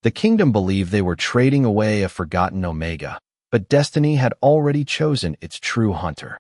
The kingdom believed they were trading away a forgotten Omega, but destiny had already chosen its true hunter.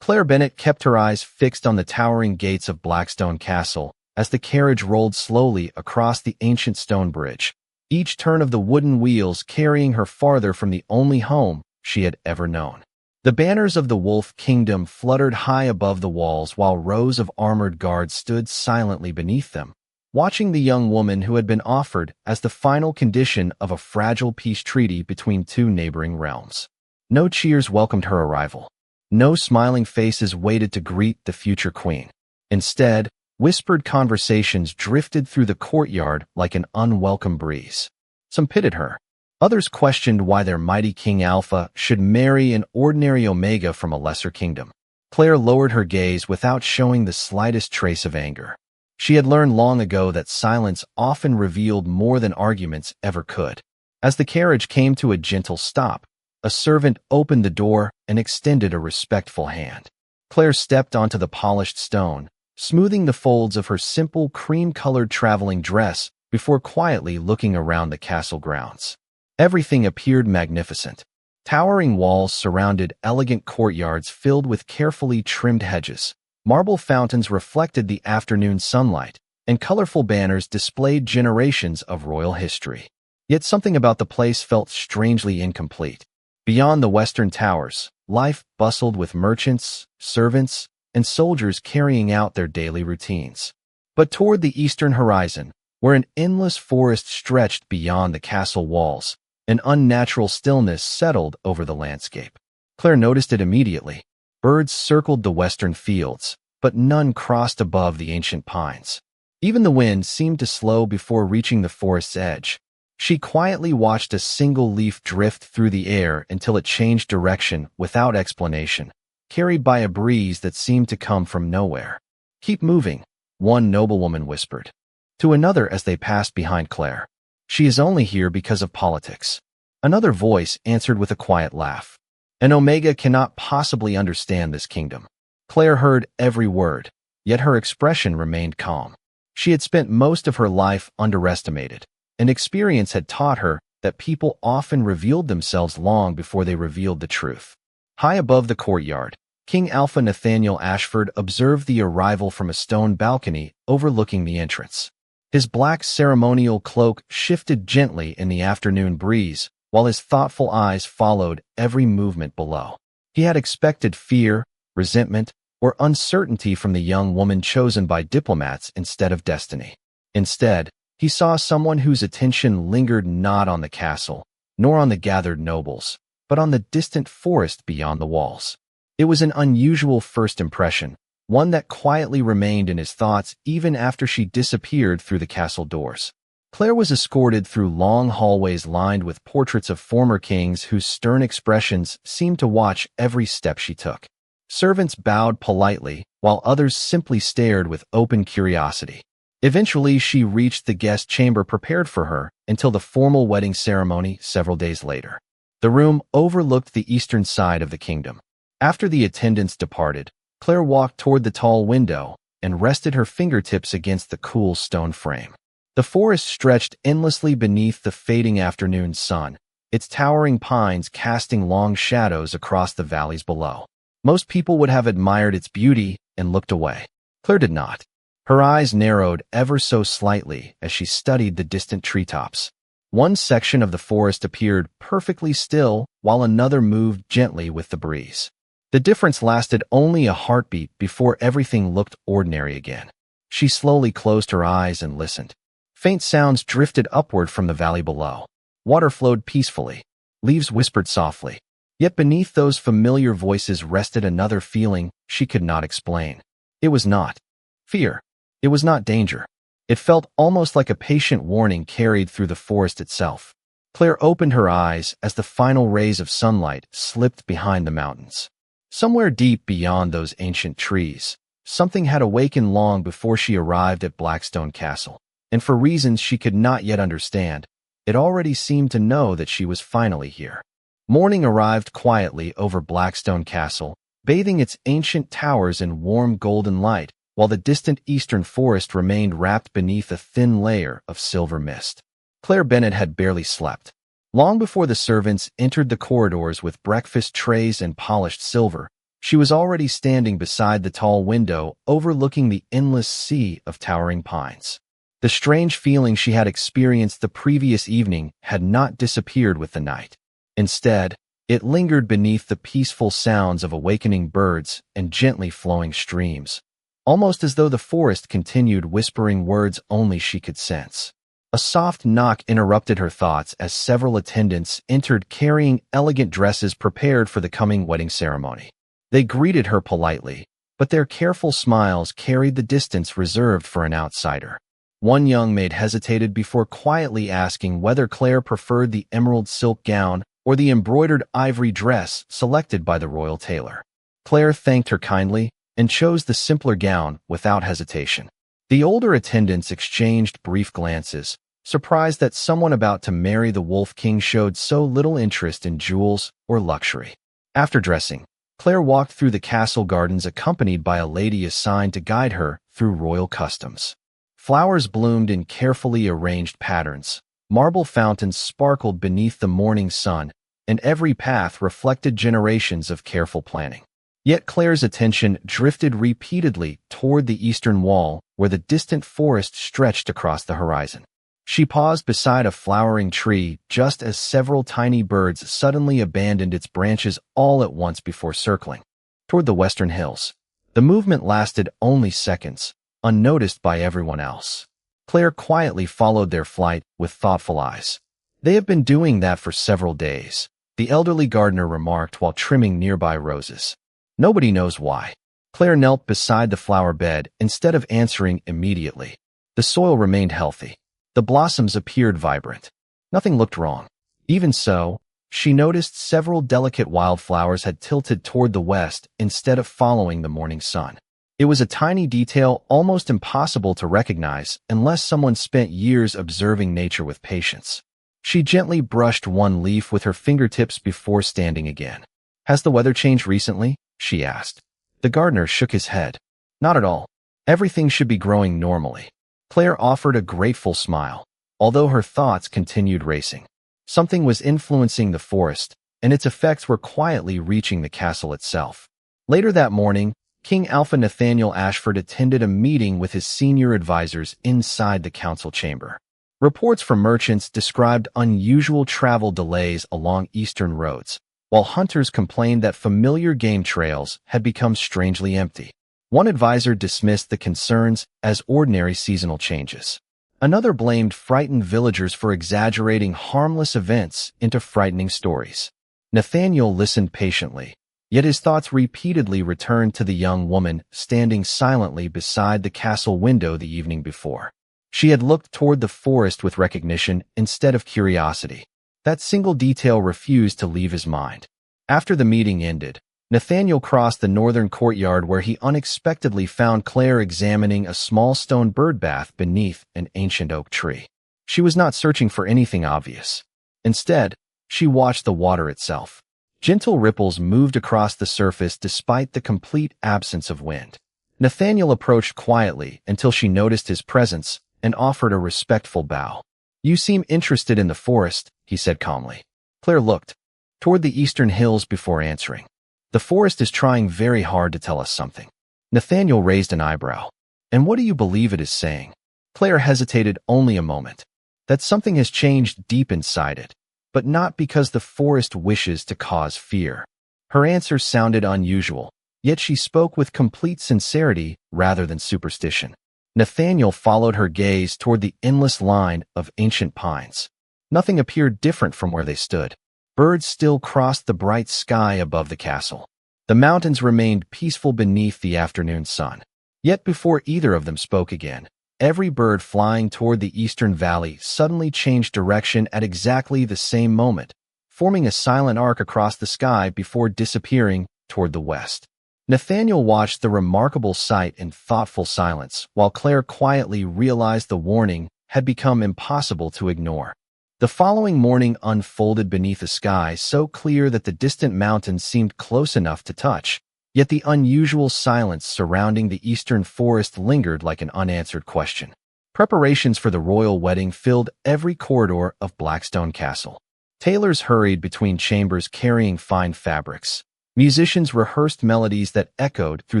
Claire Bennett kept her eyes fixed on the towering gates of Blackstone Castle as the carriage rolled slowly across the ancient stone bridge, each turn of the wooden wheels carrying her farther from the only home she had ever known. The banners of the Wolf Kingdom fluttered high above the walls while rows of armored guards stood silently beneath them, watching the young woman who had been offered as the final condition of a fragile peace treaty between two neighboring realms. No cheers welcomed her arrival. No smiling faces waited to greet the future queen. Instead, whispered conversations drifted through the courtyard like an unwelcome breeze. Some pitied her. Others questioned why their mighty King Alpha should marry an ordinary Omega from a lesser kingdom. Claire lowered her gaze without showing the slightest trace of anger. She had learned long ago that silence often revealed more than arguments ever could. As the carriage came to a gentle stop, a servant opened the door and extended a respectful hand. Claire stepped onto the polished stone, smoothing the folds of her simple cream-colored traveling dress before quietly looking around the castle grounds. Everything appeared magnificent. Towering walls surrounded elegant courtyards filled with carefully trimmed hedges. Marble fountains reflected the afternoon sunlight, and colorful banners displayed generations of royal history. Yet something about the place felt strangely incomplete. Beyond the western towers, life bustled with merchants, servants, and soldiers carrying out their daily routines. But toward the eastern horizon, where an endless forest stretched beyond the castle walls, an unnatural stillness settled over the landscape. Claire noticed it immediately. Birds circled the western fields, but none crossed above the ancient pines. Even the wind seemed to slow before reaching the forest's edge. She quietly watched a single leaf drift through the air until it changed direction without explanation, carried by a breeze that seemed to come from nowhere. "Keep moving," one noblewoman whispered to another as they passed behind Claire. "She is only here because of politics." Another voice answered with a quiet laugh. "An Omega cannot possibly understand this kingdom." Claire heard every word, yet her expression remained calm. She had spent most of her life underestimated, and experience had taught her that people often revealed themselves long before they revealed the truth. High above the courtyard, King Alpha Nathaniel Ashford observed the arrival from a stone balcony overlooking the entrance. His black ceremonial cloak shifted gently in the afternoon breeze, while his thoughtful eyes followed every movement below. He had expected fear, resentment, or uncertainty from the young woman chosen by diplomats instead of destiny. Instead, he saw someone whose attention lingered not on the castle, nor on the gathered nobles, but on the distant forest beyond the walls. It was an unusual first impression, one that quietly remained in his thoughts even after she disappeared through the castle doors. Claire was escorted through long hallways lined with portraits of former kings whose stern expressions seemed to watch every step she took. Servants bowed politely, while others simply stared with open curiosity. Eventually, she reached the guest chamber prepared for her until the formal wedding ceremony several days later. The room overlooked the eastern side of the kingdom. After the attendants departed, Claire walked toward the tall window and rested her fingertips against the cool stone frame. The forest stretched endlessly beneath the fading afternoon sun, its towering pines casting long shadows across the valleys below. Most people would have admired its beauty and looked away. Claire did not. Her eyes narrowed ever so slightly as she studied the distant treetops. One section of the forest appeared perfectly still, while another moved gently with the breeze. The difference lasted only a heartbeat before everything looked ordinary again. She slowly closed her eyes and listened. Faint sounds drifted upward from the valley below. Water flowed peacefully. Leaves whispered softly. Yet beneath those familiar voices rested another feeling she could not explain. It was not fear. It was not danger. It felt almost like a patient warning carried through the forest itself. Claire opened her eyes as the final rays of sunlight slipped behind the mountains. Somewhere deep beyond those ancient trees, something had awakened long before she arrived at Blackstone Castle, and for reasons she could not yet understand, it already seemed to know that she was finally here. Morning arrived quietly over Blackstone Castle, bathing its ancient towers in warm golden light, while the distant eastern forest remained wrapped beneath a thin layer of silver mist. Claire Bennett had barely slept. Long before the servants entered the corridors with breakfast trays and polished silver, she was already standing beside the tall window overlooking the endless sea of towering pines. The strange feeling she had experienced the previous evening had not disappeared with the night. Instead, it lingered beneath the peaceful sounds of awakening birds and gently flowing streams, almost as though the forest continued whispering words only she could sense. A soft knock interrupted her thoughts as several attendants entered carrying elegant dresses prepared for the coming wedding ceremony. They greeted her politely, but their careful smiles carried the distance reserved for an outsider. One young maid hesitated before quietly asking whether Claire preferred the emerald silk gown or the embroidered ivory dress selected by the royal tailor. Claire thanked her kindly and chose the simpler gown without hesitation. The older attendants exchanged brief glances, surprised that someone about to marry the Wolf King showed so little interest in jewels or luxury. After dressing, Claire walked through the castle gardens accompanied by a lady assigned to guide her through royal customs. Flowers bloomed in carefully arranged patterns, marble fountains sparkled beneath the morning sun, and every path reflected generations of careful planning. Yet Claire's attention drifted repeatedly toward the eastern wall, where the distant forest stretched across the horizon. She paused beside a flowering tree just as several tiny birds suddenly abandoned its branches all at once before circling toward the western hills. The movement lasted only seconds, unnoticed by everyone else. Claire quietly followed their flight with thoughtful eyes. "They have been doing that for several days," the elderly gardener remarked while trimming nearby roses. "Nobody knows why." Claire knelt beside the flower bed instead of answering immediately. The soil remained healthy. The blossoms appeared vibrant. Nothing looked wrong. Even so, she noticed several delicate wildflowers had tilted toward the west instead of following the morning sun. It was a tiny detail almost impossible to recognize unless someone spent years observing nature with patience. She gently brushed one leaf with her fingertips before standing again. "Has the weather changed recently?" she asked. The gardener shook his head. "Not at all. Everything should be growing normally." Claire offered a grateful smile, although her thoughts continued racing. Something was influencing the forest, and its effects were quietly reaching the castle itself. Later that morning, King Alpha Nathaniel Ashford attended a meeting with his senior advisors inside the council chamber. Reports from merchants described unusual travel delays along eastern roads, while hunters complained that familiar game trails had become strangely empty. One advisor dismissed the concerns as ordinary seasonal changes. Another blamed frightened villagers for exaggerating harmless events into frightening stories. Nathaniel listened patiently, yet his thoughts repeatedly returned to the young woman standing silently beside the castle window the evening before. She had looked toward the forest with recognition instead of curiosity. That single detail refused to leave his mind. After the meeting ended, Nathaniel crossed the northern courtyard where he unexpectedly found Claire examining a small stone bird bath beneath an ancient oak tree. She was not searching for anything obvious. Instead, she watched the water itself. Gentle ripples moved across the surface despite the complete absence of wind. Nathaniel approached quietly until she noticed his presence and offered a respectful bow. "You seem interested in the forest," he said calmly. Claire looked toward the eastern hills before answering. "The forest is trying very hard to tell us something." Nathaniel raised an eyebrow. "And what do you believe it is saying?" Claire hesitated only a moment. "That something has changed deep inside it, but not because the forest wishes to cause fear." Her answer sounded unusual, yet she spoke with complete sincerity rather than superstition. Nathaniel followed her gaze toward the endless line of ancient pines. Nothing appeared different from where they stood. Birds still crossed the bright sky above the castle. The mountains remained peaceful beneath the afternoon sun. Yet before either of them spoke again, every bird flying toward the eastern valley suddenly changed direction at exactly the same moment, forming a silent arc across the sky before disappearing toward the west. Nathaniel watched the remarkable sight in thoughtful silence, while Claire quietly realized the warning had become impossible to ignore. The following morning unfolded beneath a sky so clear that the distant mountains seemed close enough to touch, yet the unusual silence surrounding the eastern forest lingered like an unanswered question. Preparations for the royal wedding filled every corridor of Blackstone Castle. Tailors hurried between chambers carrying fine fabrics. Musicians rehearsed melodies that echoed through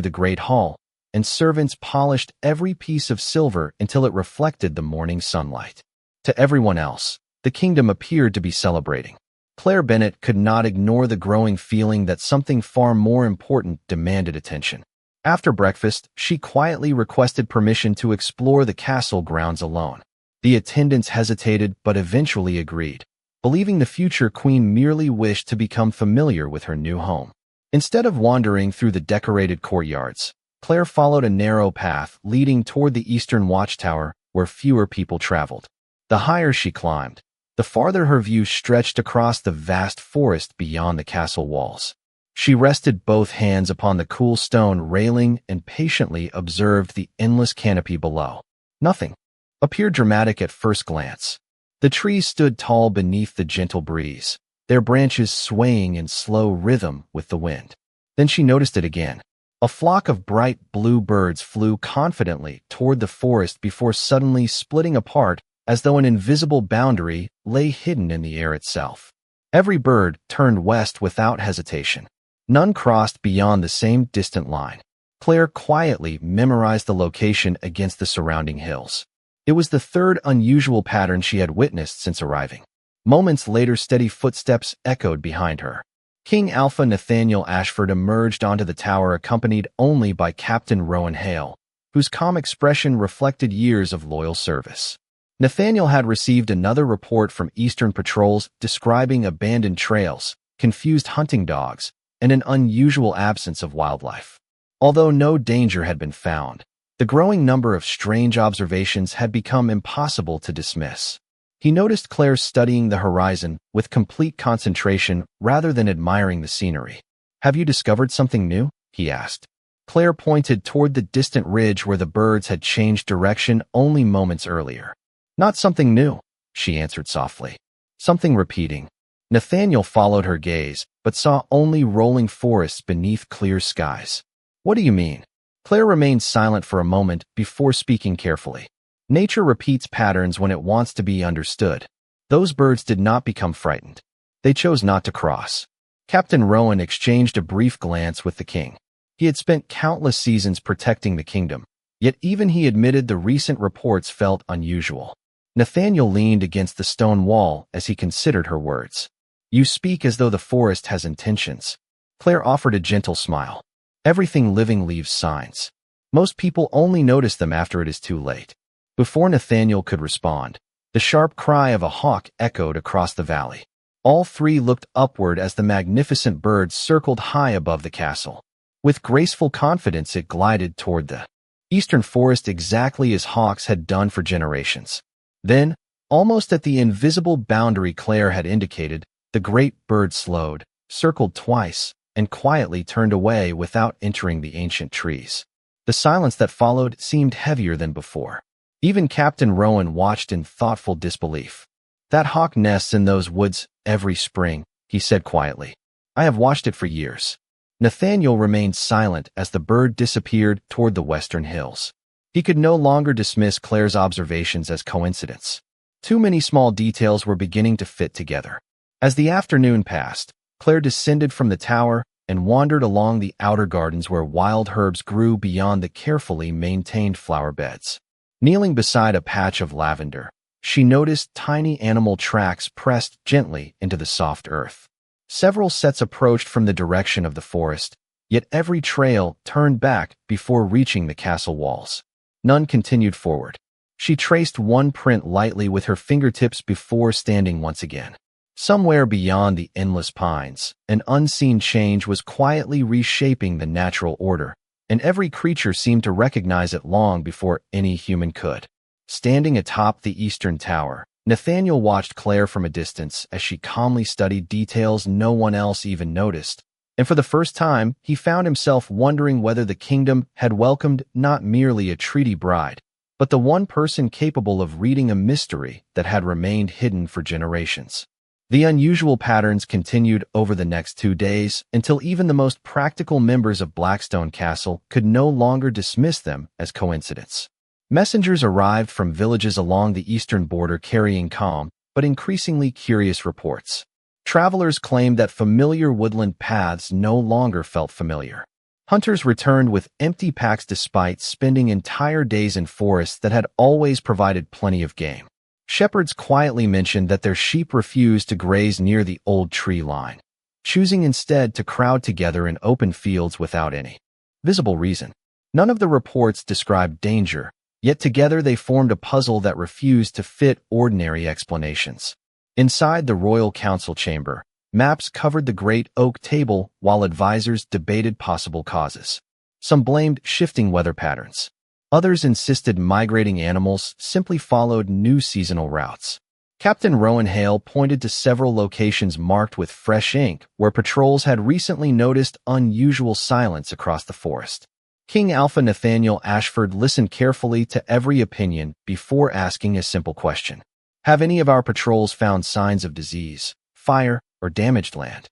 the great hall, and servants polished every piece of silver until it reflected the morning sunlight. To everyone else, the kingdom appeared to be celebrating. Claire Bennet could not ignore the growing feeling that something far more important demanded attention. After breakfast, she quietly requested permission to explore the castle grounds alone. The attendants hesitated but eventually agreed, believing the future queen merely wished to become familiar with her new home. Instead of wandering through the decorated courtyards, Claire followed a narrow path leading toward the eastern watchtower where fewer people traveled. The higher she climbed, the farther her view stretched across the vast forest beyond the castle walls. She rested both hands upon the cool stone railing and patiently observed the endless canopy below. Nothing appeared dramatic at first glance. The trees stood tall beneath the gentle breeze, their branches swaying in slow rhythm with the wind. Then she noticed it again. A flock of bright blue birds flew confidently toward the forest before suddenly splitting apart as though an invisible boundary lay hidden in the air itself. Every bird turned west without hesitation. None crossed beyond the same distant line. Claire quietly memorized the location against the surrounding hills. It was the third unusual pattern she had witnessed since arriving. Moments later, steady footsteps echoed behind her. King Alpha Nathaniel Ashford emerged onto the tower accompanied only by Captain Rowan Hale, whose calm expression reflected years of loyal service. Nathaniel had received another report from Eastern patrols describing abandoned trails, confused hunting dogs, and an unusual absence of wildlife. Although no danger had been found, the growing number of strange observations had become impossible to dismiss. He noticed Claire studying the horizon with complete concentration rather than admiring the scenery. "Have you discovered something new?" he asked. Claire pointed toward the distant ridge where the birds had changed direction only moments earlier. "Not something new," she answered softly. "Something repeating." Nathaniel followed her gaze, but saw only rolling forests beneath clear skies. "What do you mean?" Claire remained silent for a moment before speaking carefully. "Nature repeats patterns when it wants to be understood. Those birds did not become frightened. They chose not to cross." Captain Rowan exchanged a brief glance with the king. He had spent countless seasons protecting the kingdom, yet even he admitted the recent reports felt unusual. Nathaniel leaned against the stone wall as he considered her words. "You speak as though the forest has intentions." Claire offered a gentle smile. "Everything living leaves signs. Most people only notice them after it is too late." Before Nathaniel could respond, the sharp cry of a hawk echoed across the valley. All three looked upward as the magnificent bird circled high above the castle. With graceful confidence, it glided toward the eastern forest exactly as hawks had done for generations. Then, almost at the invisible boundary Claire had indicated, the great bird slowed, circled twice, and quietly turned away without entering the ancient trees. The silence that followed seemed heavier than before. Even Captain Rowan watched in thoughtful disbelief. "That hawk nests in those woods every spring," he said quietly. "I have watched it for years." Nathaniel remained silent as the bird disappeared toward the western hills. He could no longer dismiss Claire's observations as coincidence. Too many small details were beginning to fit together. As the afternoon passed, Claire descended from the tower and wandered along the outer gardens where wild herbs grew beyond the carefully maintained flower beds. Kneeling beside a patch of lavender, she noticed tiny animal tracks pressed gently into the soft earth. Several sets approached from the direction of the forest, yet every trail turned back before reaching the castle walls. None continued forward. She traced one print lightly with her fingertips before standing once again. Somewhere beyond the endless pines, an unseen change was quietly reshaping the natural order, and every creature seemed to recognize it long before any human could. Standing atop the eastern tower, Nathaniel watched Claire from a distance as she calmly studied details no one else even noticed, and for the first time, he found himself wondering whether the kingdom had welcomed not merely a treaty bride, but the one person capable of reading a mystery that had remained hidden for generations. The unusual patterns continued over the next 2 days until even the most practical members of Blackstone Castle could no longer dismiss them as coincidence. Messengers arrived from villages along the eastern border carrying calm, but increasingly curious reports. Travelers claimed that familiar woodland paths no longer felt familiar. Hunters returned with empty packs despite spending entire days in forests that had always provided plenty of game. Shepherds quietly mentioned that their sheep refused to graze near the old tree line, choosing instead to crowd together in open fields without any visible reason. None of the reports described danger, yet together they formed a puzzle that refused to fit ordinary explanations. Inside the royal council chamber, maps covered the great oak table while advisors debated possible causes. Some blamed shifting weather patterns. Others insisted migrating animals simply followed new seasonal routes. Captain Rowan Hale pointed to several locations marked with fresh ink where patrols had recently noticed unusual silence across the forest. King Alpha Nathaniel Ashford listened carefully to every opinion before asking a simple question. Have any of our patrols found signs of disease, fire, or damaged land?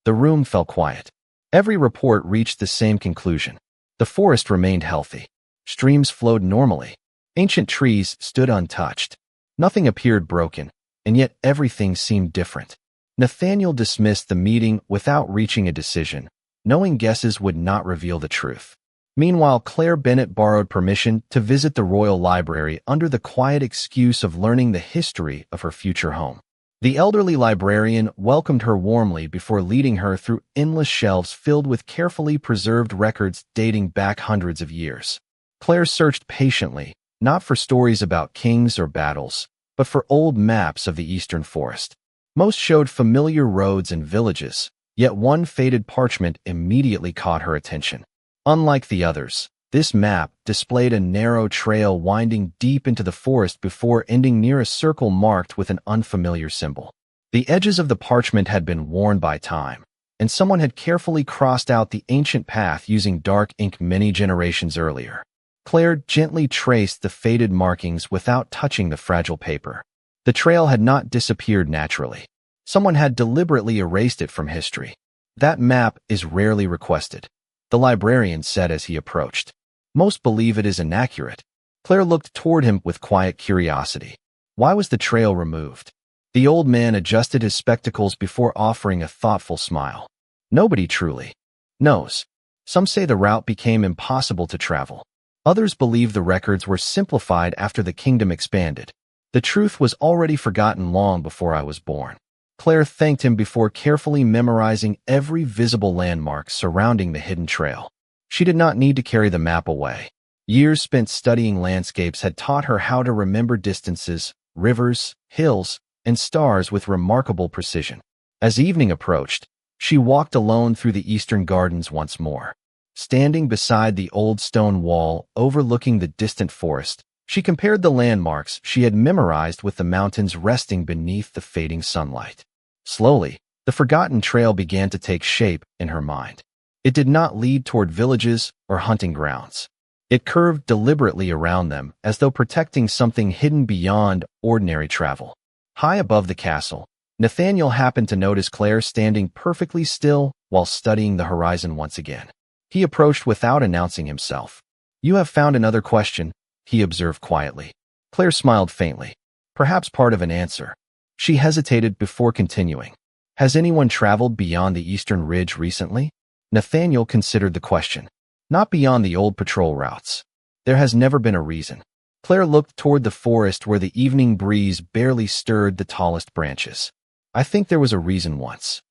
The room fell quiet. Every report reached the same conclusion. The forest remained healthy. Streams flowed normally. Ancient trees stood untouched. Nothing appeared broken, and yet everything seemed different. Nathaniel dismissed the meeting without reaching a decision, knowing guesses would not reveal the truth. Meanwhile, Claire Bennett borrowed permission to visit the Royal Library under the quiet excuse of learning the history of her future home. The elderly librarian welcomed her warmly before leading her through endless shelves filled with carefully preserved records dating back hundreds of years. Claire searched patiently, not for stories about kings or battles, but for old maps of the eastern forest. Most showed familiar roads and villages, yet one faded parchment immediately caught her attention. Unlike the others, this map displayed a narrow trail winding deep into the forest before ending near a circle marked with an unfamiliar symbol. The edges of the parchment had been worn by time, and someone had carefully crossed out the ancient path using dark ink many generations earlier. Claire gently traced the faded markings without touching the fragile paper. The trail had not disappeared naturally. Someone had deliberately erased it from history. That map is rarely requested, the librarian said as he approached. Most believe it is inaccurate. Claire looked toward him with quiet curiosity. Why was the trail removed? The old man adjusted his spectacles before offering a thoughtful smile. Nobody truly knows. Some say the route became impossible to travel. Others believe the records were simplified after the kingdom expanded. The truth was already forgotten long before I was born. Claire thanked him before carefully memorizing every visible landmark surrounding the hidden trail. She did not need to carry the map away. Years spent studying landscapes had taught her how to remember distances, rivers, hills, and stars with remarkable precision. As evening approached, she walked alone through the eastern gardens once more. Standing beside the old stone wall overlooking the distant forest, she compared the landmarks she had memorized with the mountains resting beneath the fading sunlight. Slowly, the forgotten trail began to take shape in her mind. It did not lead toward villages or hunting grounds. It curved deliberately around them as though protecting something hidden beyond ordinary travel. High above the castle, Nathaniel happened to notice Claire standing perfectly still while studying the horizon once again. He approached without announcing himself. "You have found another question," he observed quietly. Claire smiled faintly, perhaps part of an answer. She hesitated before continuing. "Has anyone traveled beyond the eastern ridge recently?" Nathaniel considered the question. "Not beyond the old patrol routes. There has never been a reason." Claire looked toward the forest where the evening breeze barely stirred the tallest branches. "I think there was a reason once."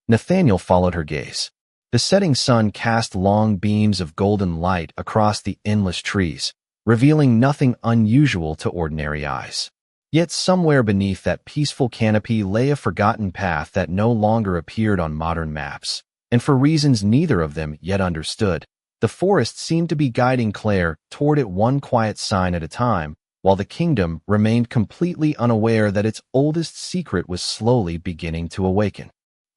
Nathaniel followed her gaze. The setting sun cast long beams of golden light across the endless trees, revealing nothing unusual to ordinary eyes. Yet somewhere beneath that peaceful canopy lay a forgotten path that no longer appeared on modern maps, and for reasons neither of them yet understood, the forest seemed to be guiding Claire toward it one quiet sign at a time, while the kingdom remained completely unaware that its oldest secret was slowly beginning to awaken.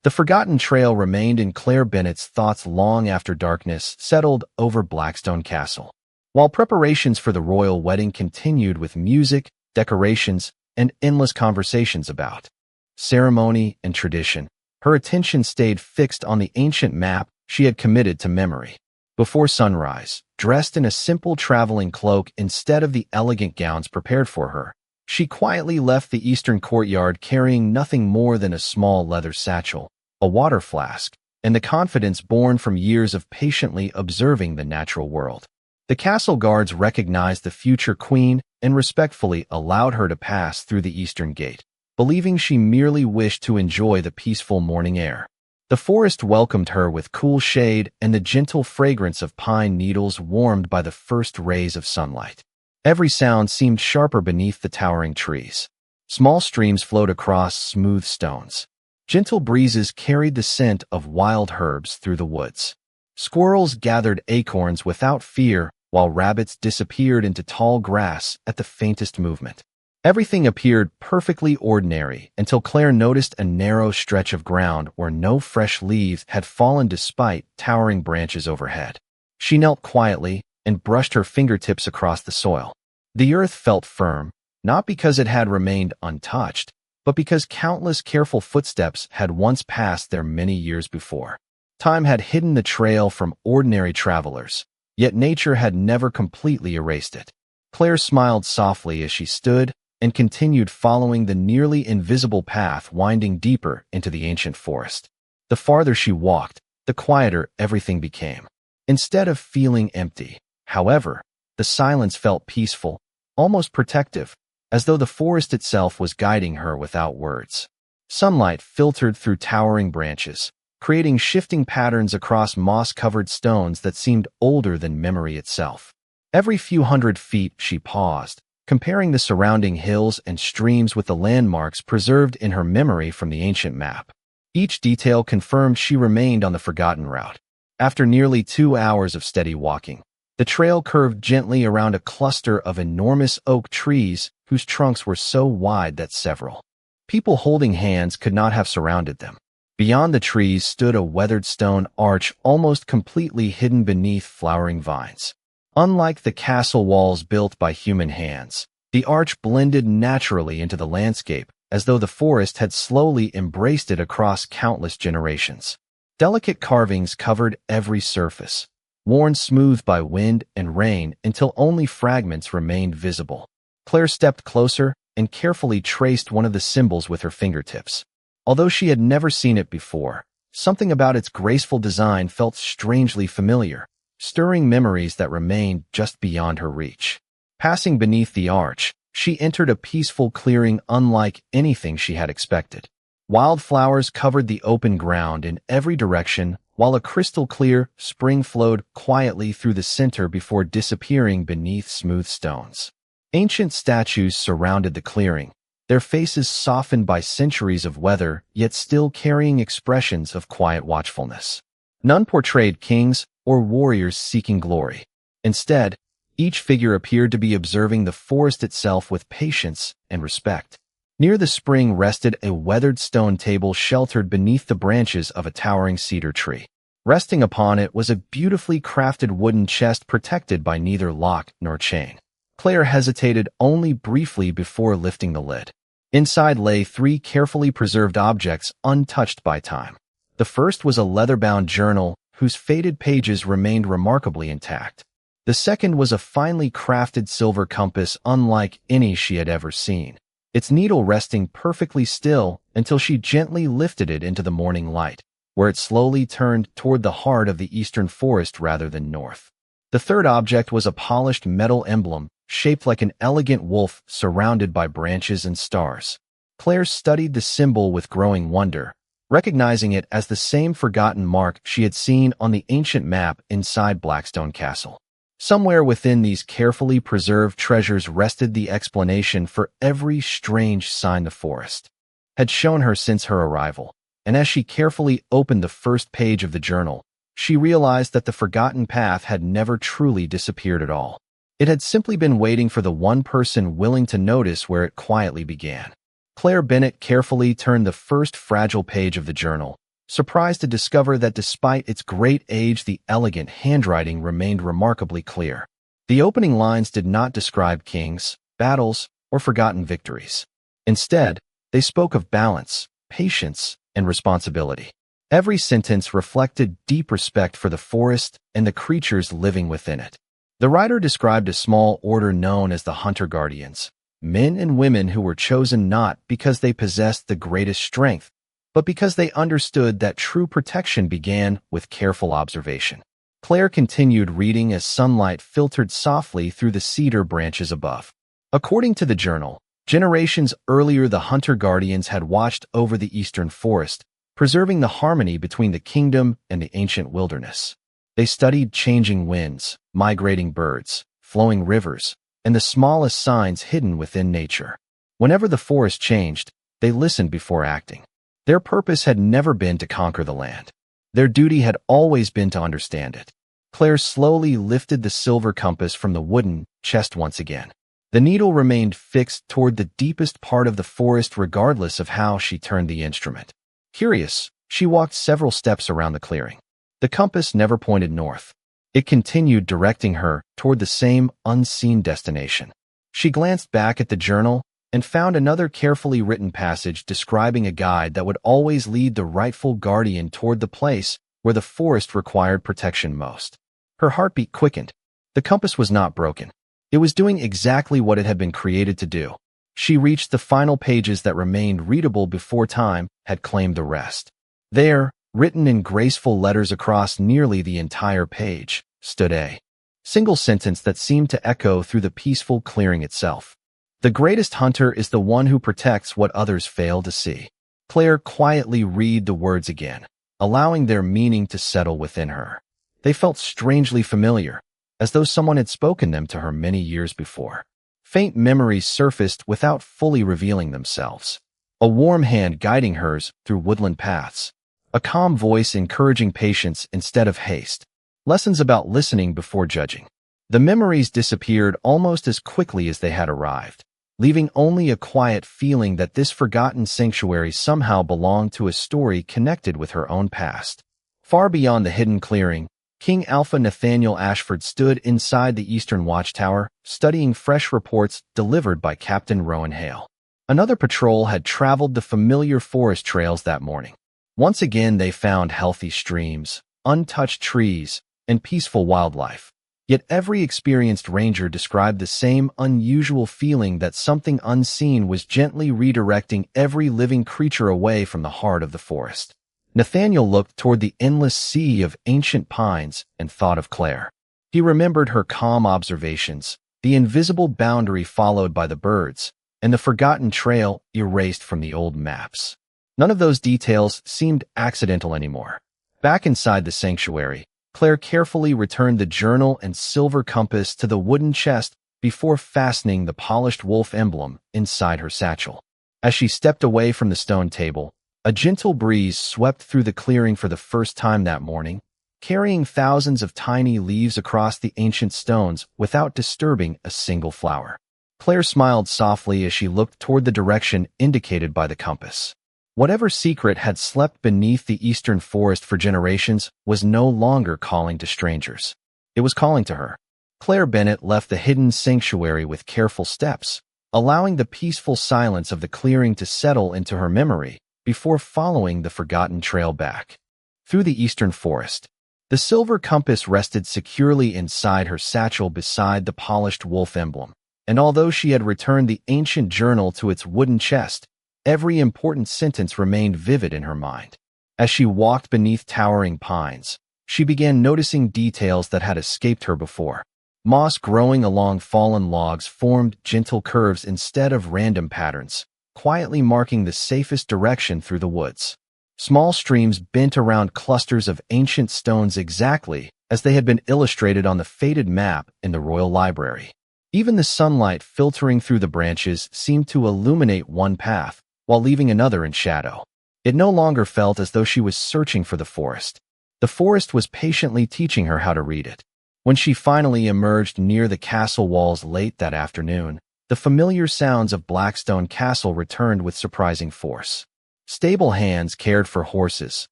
The forgotten trail remained in Claire Bennett's thoughts long after darkness settled over Blackstone Castle. While preparations for the royal wedding continued with music, decorations, and endless conversations about ceremony and tradition, her attention stayed fixed on the ancient map she had committed to memory. Before sunrise, dressed in a simple traveling cloak instead of the elegant gowns prepared for her. She quietly left the eastern courtyard carrying nothing more than a small leather satchel, a water flask, and the confidence born from years of patiently observing the natural world. The castle guards recognized the future queen and respectfully allowed her to pass through the eastern gate, believing she merely wished to enjoy the peaceful morning air. The forest welcomed her with cool shade and the gentle fragrance of pine needles warmed by the first rays of sunlight. Every sound seemed sharper beneath the towering trees. Small streams flowed across smooth stones. Gentle breezes carried the scent of wild herbs through the woods. Squirrels gathered acorns without fear, while rabbits disappeared into tall grass at the faintest movement. Everything appeared perfectly ordinary until Claire noticed a narrow stretch of ground where no fresh leaves had fallen despite towering branches overhead. She knelt quietly and brushed her fingertips across the soil. The earth felt firm, not because it had remained untouched, but because countless careful footsteps had once passed there many years before. Time had hidden the trail from ordinary travelers, yet nature had never completely erased it. Claire smiled softly as she stood and continued following the nearly invisible path winding deeper into the ancient forest. The farther she walked, the quieter everything became. Instead of feeling empty, however, the silence felt peaceful, almost protective, as though the forest itself was guiding her without words. Sunlight filtered through towering branches, creating shifting patterns across moss-covered stones that seemed older than memory itself. Every few hundred feet she paused, comparing the surrounding hills and streams with the landmarks preserved in her memory from the ancient map. Each detail confirmed she remained on the forgotten route. After nearly 2 hours of steady walking, the trail curved gently around a cluster of enormous oak trees whose trunks were so wide that several people holding hands could not have surrounded them. Beyond the trees stood a weathered stone arch almost completely hidden beneath flowering vines. Unlike the castle walls built by human hands, the arch blended naturally into the landscape, as though the forest had slowly embraced it across countless generations. Delicate carvings covered every surface, worn smooth by wind and rain until only fragments remained visible. Claire stepped closer and carefully traced one of the symbols with her fingertips. Although she had never seen it before, something about its graceful design felt strangely familiar, stirring memories that remained just beyond her reach. Passing beneath the arch, she entered a peaceful clearing unlike anything she had expected. Wildflowers covered the open ground in every direction, while a crystal-clear spring flowed quietly through the center before disappearing beneath smooth stones. Ancient statues surrounded the clearing, their faces softened by centuries of weather, yet still carrying expressions of quiet watchfulness. None portrayed kings or warriors seeking glory. Instead, each figure appeared to be observing the forest itself with patience and respect. Near the spring rested a weathered stone table sheltered beneath the branches of a towering cedar tree. Resting upon it was a beautifully crafted wooden chest protected by neither lock nor chain. Claire hesitated only briefly before lifting the lid. Inside lay 3 carefully preserved objects untouched by time. The first was a leather-bound journal whose faded pages remained remarkably intact. The second was a finely crafted silver compass unlike any she had ever seen, its needle resting perfectly still until she gently lifted it into the morning light, where it slowly turned toward the heart of the eastern forest rather than north. The third object was a polished metal emblem, shaped like an elegant wolf surrounded by branches and stars. Claire studied the symbol with growing wonder, recognizing it as the same forgotten mark she had seen on the ancient map inside Blackstone Castle. Somewhere within these carefully preserved treasures rested the explanation for every strange sign the forest had shown her since her arrival, and as she carefully opened the first page of the journal, she realized that the forgotten path had never truly disappeared at all. It had simply been waiting for the one person willing to notice where it quietly began. Claire Bennett carefully turned the first fragile page of the journal, surprised to discover that despite its great age, the elegant handwriting remained remarkably clear. The opening lines did not describe kings, battles, or forgotten victories. Instead, they spoke of balance, patience, and responsibility. Every sentence reflected deep respect for the forest and the creatures living within it. The writer described a small order known as the Hunter Guardians, men and women who were chosen not because they possessed the greatest strength, but because they understood that true protection began with careful observation. Claire continued reading as sunlight filtered softly through the cedar branches above. According to the journal, generations earlier the Hunter Guardians had watched over the eastern forest, preserving the harmony between the kingdom and the ancient wilderness. They studied changing winds, migrating birds, flowing rivers, and the smallest signs hidden within nature. Whenever the forest changed, they listened before acting. Their purpose had never been to conquer the land. Their duty had always been to understand it. Claire slowly lifted the silver compass from the wooden chest once again. The needle remained fixed toward the deepest part of the forest regardless of how she turned the instrument. Curious, she walked several steps around the clearing. The compass never pointed north. It continued directing her toward the same unseen destination. She glanced back at the journal and found another carefully written passage describing a guide that would always lead the rightful guardian toward the place where the forest required protection most. Her heartbeat quickened. The compass was not broken. It was doing exactly what it had been created to do. She reached the final pages that remained readable before time had claimed the rest. There, written in graceful letters across nearly the entire page, stood a single sentence that seemed to echo through the peaceful clearing itself. The greatest hunter is the one who protects what others fail to see. Claire quietly read the words again, allowing their meaning to settle within her. They felt strangely familiar, as though someone had spoken them to her many years before. Faint memories surfaced without fully revealing themselves. A warm hand guiding hers through woodland paths. A calm voice encouraging patience instead of haste. Lessons about listening before judging. The memories disappeared almost as quickly as they had arrived, leaving only a quiet feeling that this forgotten sanctuary somehow belonged to a story connected with her own past. Far beyond the hidden clearing, King Alpha Nathaniel Ashford stood inside the eastern watchtower, studying fresh reports delivered by Captain Rowan Hale. Another patrol had traveled the familiar forest trails that morning. Once again they found healthy streams, untouched trees, and peaceful wildlife. Yet every experienced ranger described the same unusual feeling that something unseen was gently redirecting every living creature away from the heart of the forest. Nathaniel looked toward the endless sea of ancient pines and thought of Claire. He remembered her calm observations, the invisible boundary followed by the birds, and the forgotten trail erased from the old maps. None of those details seemed accidental anymore. Back inside the sanctuary, Claire carefully returned the journal and silver compass to the wooden chest before fastening the polished wolf emblem inside her satchel. As she stepped away from the stone table, a gentle breeze swept through the clearing for the first time that morning, carrying thousands of tiny leaves across the ancient stones without disturbing a single flower. Claire smiled softly as she looked toward the direction indicated by the compass. Whatever secret had slept beneath the eastern forest for generations was no longer calling to strangers. It was calling to her. Claire Bennett left the hidden sanctuary with careful steps, allowing the peaceful silence of the clearing to settle into her memory before following the forgotten trail back. Through the eastern forest, the silver compass rested securely inside her satchel beside the polished wolf emblem, and although she had returned the ancient journal to its wooden chest, every important sentence remained vivid in her mind. As she walked beneath towering pines, she began noticing details that had escaped her before. Moss growing along fallen logs formed gentle curves instead of random patterns, quietly marking the safest direction through the woods. Small streams bent around clusters of ancient stones exactly as they had been illustrated on the faded map in the Royal Library. Even the sunlight filtering through the branches seemed to illuminate one path, while leaving another in shadow. It no longer felt as though she was searching for the forest. The forest was patiently teaching her how to read it. When she finally emerged near the castle walls late that afternoon, the familiar sounds of Blackstone Castle returned with surprising force. Stable hands cared for horses,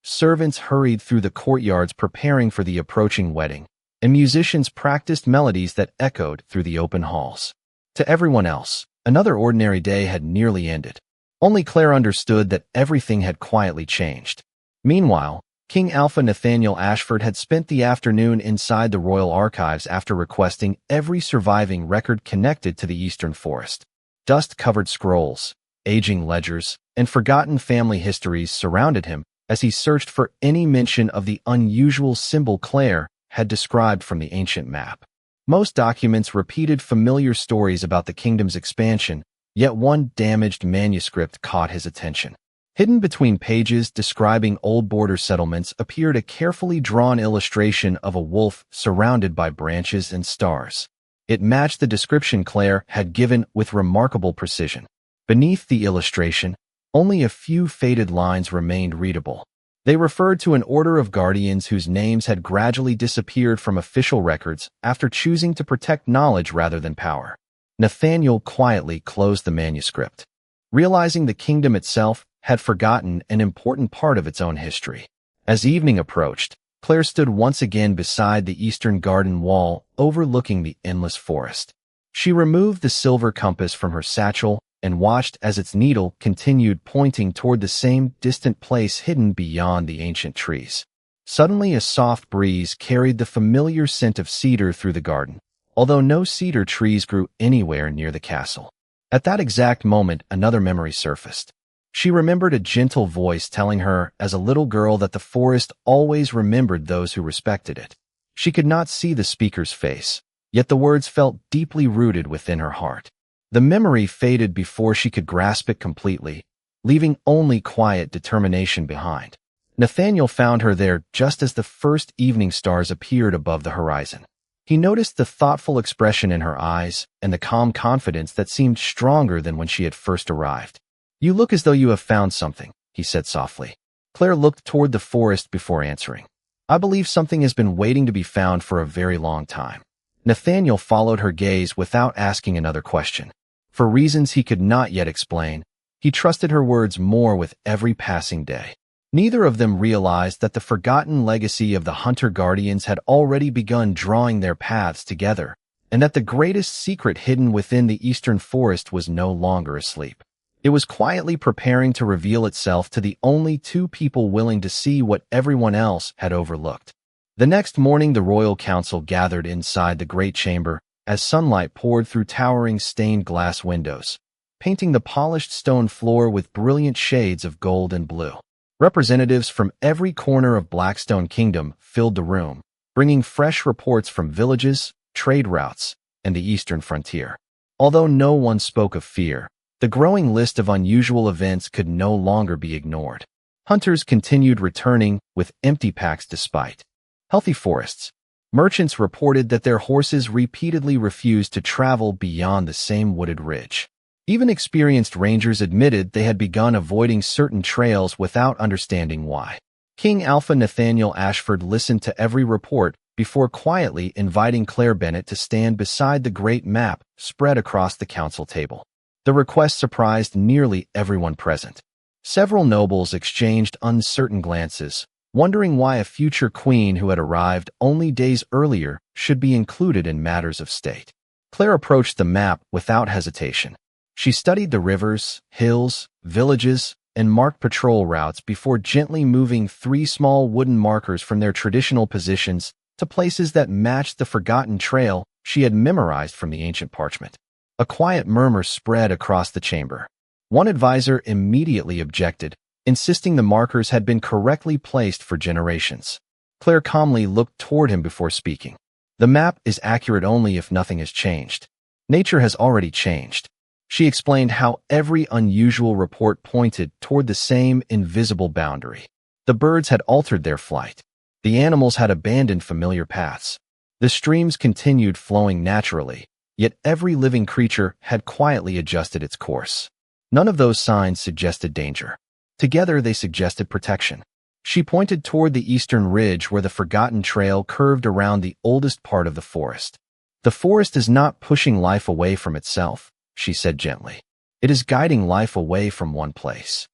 servants hurried through the courtyards preparing for the approaching wedding, and musicians practiced melodies that echoed through the open halls. To everyone else, another ordinary day had nearly ended. Only Claire understood that everything had quietly changed. Meanwhile, King Alpha Nathaniel Ashford had spent the afternoon inside the royal archives after requesting every surviving record connected to the Eastern Forest. Dust-covered scrolls, aging ledgers, and forgotten family histories surrounded him as he searched for any mention of the unusual symbol Claire had described from the ancient map. Most documents repeated familiar stories about the kingdom's expansion, yet one damaged manuscript caught his attention. Hidden between pages describing old border settlements appeared a carefully drawn illustration of a wolf surrounded by branches and stars. It matched the description Claire had given with remarkable precision. Beneath the illustration, only a few faded lines remained readable. They referred to an order of guardians whose names had gradually disappeared from official records after choosing to protect knowledge rather than power. Nathaniel quietly closed the manuscript, realizing the kingdom itself had forgotten an important part of its own history. As evening approached, Claire stood once again beside the eastern garden wall, overlooking the endless forest. She removed the silver compass from her satchel and watched as its needle continued pointing toward the same distant place hidden beyond the ancient trees. Suddenly, a soft breeze carried the familiar scent of cedar through the garden, although no cedar trees grew anywhere near the castle. At that exact moment, another memory surfaced. She remembered a gentle voice telling her as a little girl that the forest always remembered those who respected it. She could not see the speaker's face, yet the words felt deeply rooted within her heart. The memory faded before she could grasp it completely, leaving only quiet determination behind. Nathaniel found her there just as the first evening stars appeared above the horizon. He noticed the thoughtful expression in her eyes and the calm confidence that seemed stronger than when she had first arrived. "You look as though you have found something," he said softly. Claire looked toward the forest before answering. "I believe something has been waiting to be found for a very long time." Nathaniel followed her gaze without asking another question. For reasons he could not yet explain, he trusted her words more with every passing day. Neither of them realized that the forgotten legacy of the Hunter Guardians had already begun drawing their paths together, and that the greatest secret hidden within the Eastern Forest was no longer asleep. It was quietly preparing to reveal itself to the only two people willing to see what everyone else had overlooked. The next morning, the royal council gathered inside the great chamber as sunlight poured through towering stained glass windows, painting the polished stone floor with brilliant shades of gold and blue. Representatives from every corner of Blackstone Kingdom filled the room, bringing fresh reports from villages, trade routes, and the eastern frontier. Although no one spoke of fear, the growing list of unusual events could no longer be ignored. Hunters continued returning with empty packs despite healthy forests. Merchants reported that their horses repeatedly refused to travel beyond the same wooded ridge. Even experienced rangers admitted they had begun avoiding certain trails without understanding why. King Alpha Nathaniel Ashford listened to every report before quietly inviting Claire Bennett to stand beside the great map spread across the council table. The request surprised nearly everyone present. Several nobles exchanged uncertain glances, wondering why a future queen who had arrived only days earlier should be included in matters of state. Claire approached the map without hesitation. She studied the rivers, hills, villages, and marked patrol routes before gently moving 3 small wooden markers from their traditional positions to places that matched the forgotten trail she had memorized from the ancient parchment. A quiet murmur spread across the chamber. One advisor immediately objected, insisting the markers had been correctly placed for generations. Claire calmly looked toward him before speaking. "The map is accurate only if nothing has changed. Nature has already changed." She explained how every unusual report pointed toward the same invisible boundary. The birds had altered their flight. The animals had abandoned familiar paths. The streams continued flowing naturally, yet every living creature had quietly adjusted its course. None of those signs suggested danger. Together, they suggested protection. She pointed toward the eastern ridge where the forgotten trail curved around the oldest part of the forest. "The forest is not pushing life away from itself," she said gently. "It is guiding life away from one place."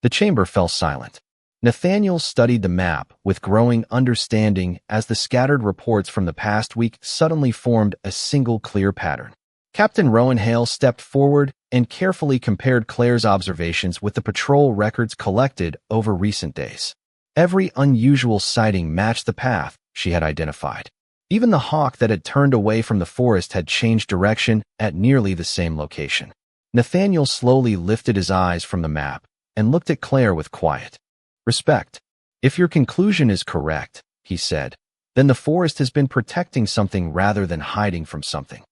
The chamber fell silent. Nathaniel studied the map with growing understanding as the scattered reports from the past week suddenly formed a single clear pattern. Captain Rowan Hale stepped forward and carefully compared Claire's observations with the patrol records collected over recent days. Every unusual sighting matched the path she had identified. Even the hawk that had turned away from the forest had changed direction at nearly the same location. Nathaniel slowly lifted his eyes from the map and looked at Claire with quiet respect. "If your conclusion is correct," he said, "then the forest has been protecting something rather than hiding from something."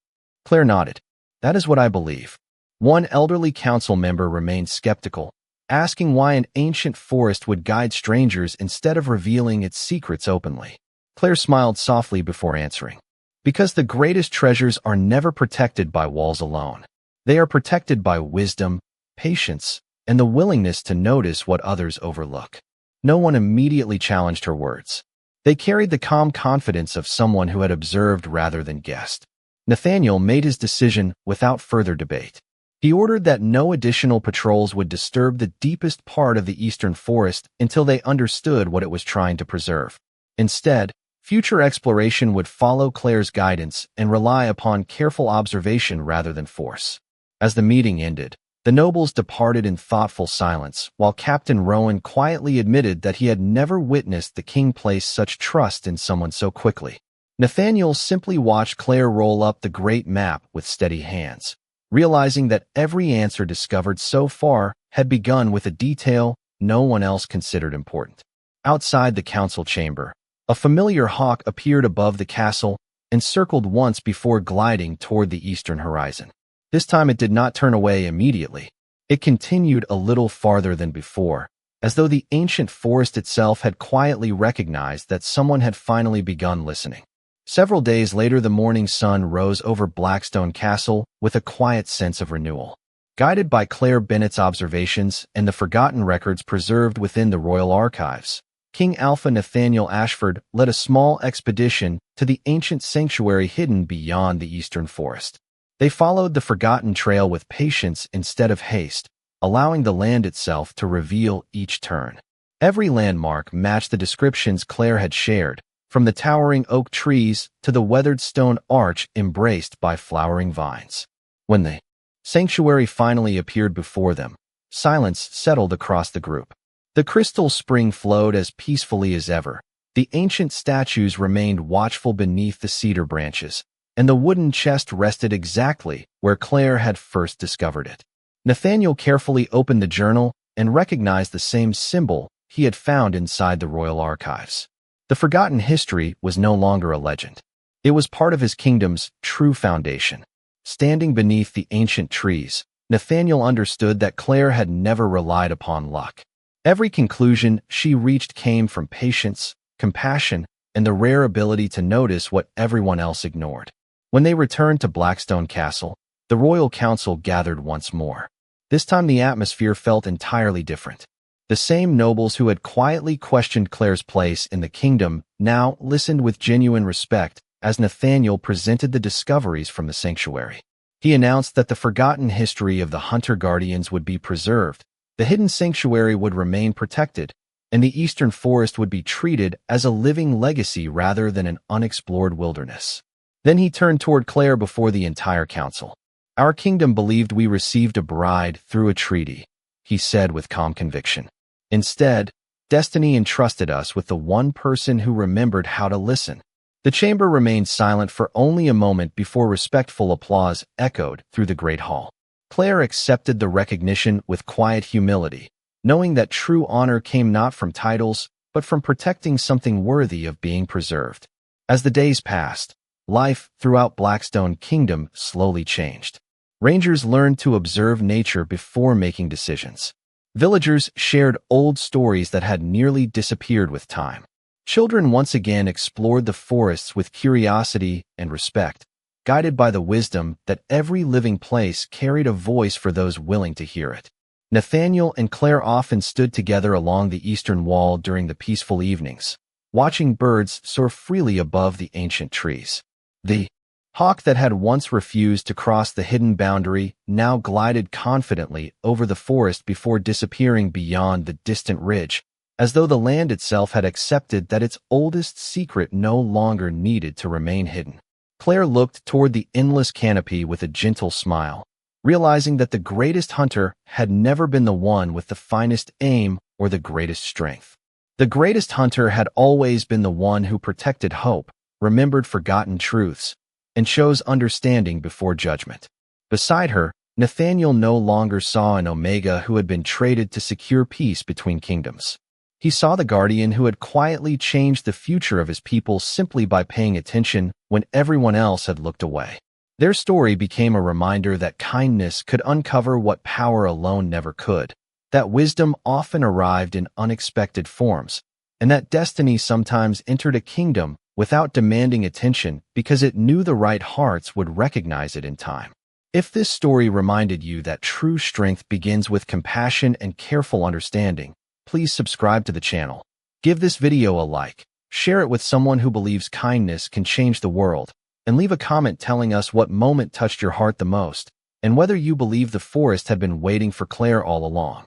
Claire nodded. "That is what I believe." One elderly council member remained skeptical, asking why an ancient forest would guide strangers instead of revealing its secrets openly. Claire smiled softly before answering. "Because the greatest treasures are never protected by walls alone. They are protected by wisdom, patience, and the willingness to notice what others overlook." No one immediately challenged her words. They carried the calm confidence of someone who had observed rather than guessed. Nathaniel made his decision without further debate. He ordered that no additional patrols would disturb the deepest part of the eastern forest until they understood what it was trying to preserve. Instead, future exploration would follow Claire's guidance and rely upon careful observation rather than force. As the meeting ended, the nobles departed in thoughtful silence, while Captain Rowan quietly admitted that he had never witnessed the king place such trust in someone so quickly. Nathaniel simply watched Claire roll up the great map with steady hands, realizing that every answer discovered so far had begun with a detail no one else considered important. Outside the council chamber, a familiar hawk appeared above the castle and circled once before gliding toward the eastern horizon. This time it did not turn away immediately. It continued a little farther than before, as though the ancient forest itself had quietly recognized that someone had finally begun listening. Several days later, the morning sun rose over Blackstone Castle with a quiet sense of renewal. Guided by Claire Bennett's observations and the forgotten records preserved within the royal archives, King Alpha Nathaniel Ashford led a small expedition to the ancient sanctuary hidden beyond the eastern forest. They followed the forgotten trail with patience instead of haste, allowing the land itself to reveal each turn. Every landmark matched the descriptions Claire had shared, from the towering oak trees to the weathered stone arch embraced by flowering vines. When the sanctuary finally appeared before them, silence settled across the group. The crystal spring flowed as peacefully as ever. The ancient statues remained watchful beneath the cedar branches, and the wooden chest rested exactly where Claire had first discovered it. Nathaniel carefully opened the journal and recognized the same symbol he had found inside the royal archives. The forgotten history was no longer a legend. It was part of his kingdom's true foundation. Standing beneath the ancient trees, Nathaniel understood that Claire had never relied upon luck. Every conclusion she reached came from patience, compassion, and the rare ability to notice what everyone else ignored. When they returned to Blackstone Castle, the royal council gathered once more. This time the atmosphere felt entirely different. The same nobles who had quietly questioned Claire's place in the kingdom now listened with genuine respect as Nathaniel presented the discoveries from the sanctuary. He announced that the forgotten history of the Hunter Guardians would be preserved, the hidden sanctuary would remain protected, and the eastern forest would be treated as a living legacy rather than an unexplored wilderness. Then he turned toward Claire before the entire council. "Our kingdom believed we received a bride through a treaty," he said with calm conviction. "Instead, destiny entrusted us with the one person who remembered how to listen." The chamber remained silent for only a moment before respectful applause echoed through the great hall. Claire accepted the recognition with quiet humility, knowing that true honor came not from titles, but from protecting something worthy of being preserved. As the days passed, life throughout Blackstone Kingdom slowly changed. Rangers learned to observe nature before making decisions. Villagers shared old stories that had nearly disappeared with time. Children once again explored the forests with curiosity and respect, guided by the wisdom that every living place carried a voice for those willing to hear it. Nathaniel and Claire often stood together along the eastern wall during the peaceful evenings, watching birds soar freely above the ancient trees. The hawk that had once refused to cross the hidden boundary now glided confidently over the forest before disappearing beyond the distant ridge, as though the land itself had accepted that its oldest secret no longer needed to remain hidden. Claire looked toward the endless canopy with a gentle smile, realizing that the greatest hunter had never been the one with the finest aim or the greatest strength. The greatest hunter had always been the one who protected hope, remembered forgotten truths, and chose understanding before judgment. Beside her, Nathaniel no longer saw an Omega who had been traded to secure peace between kingdoms. He saw the guardian who had quietly changed the future of his people simply by paying attention when everyone else had looked away. Their story became a reminder that kindness could uncover what power alone never could, that wisdom often arrived in unexpected forms, and that destiny sometimes entered a kingdom without demanding attention because it knew the right hearts would recognize it in time. If this story reminded you that true strength begins with compassion and careful understanding, please subscribe to the channel. Give this video a like, share it with someone who believes kindness can change the world, and leave a comment telling us what moment touched your heart the most, and whether you believe the forest had been waiting for Claire all along.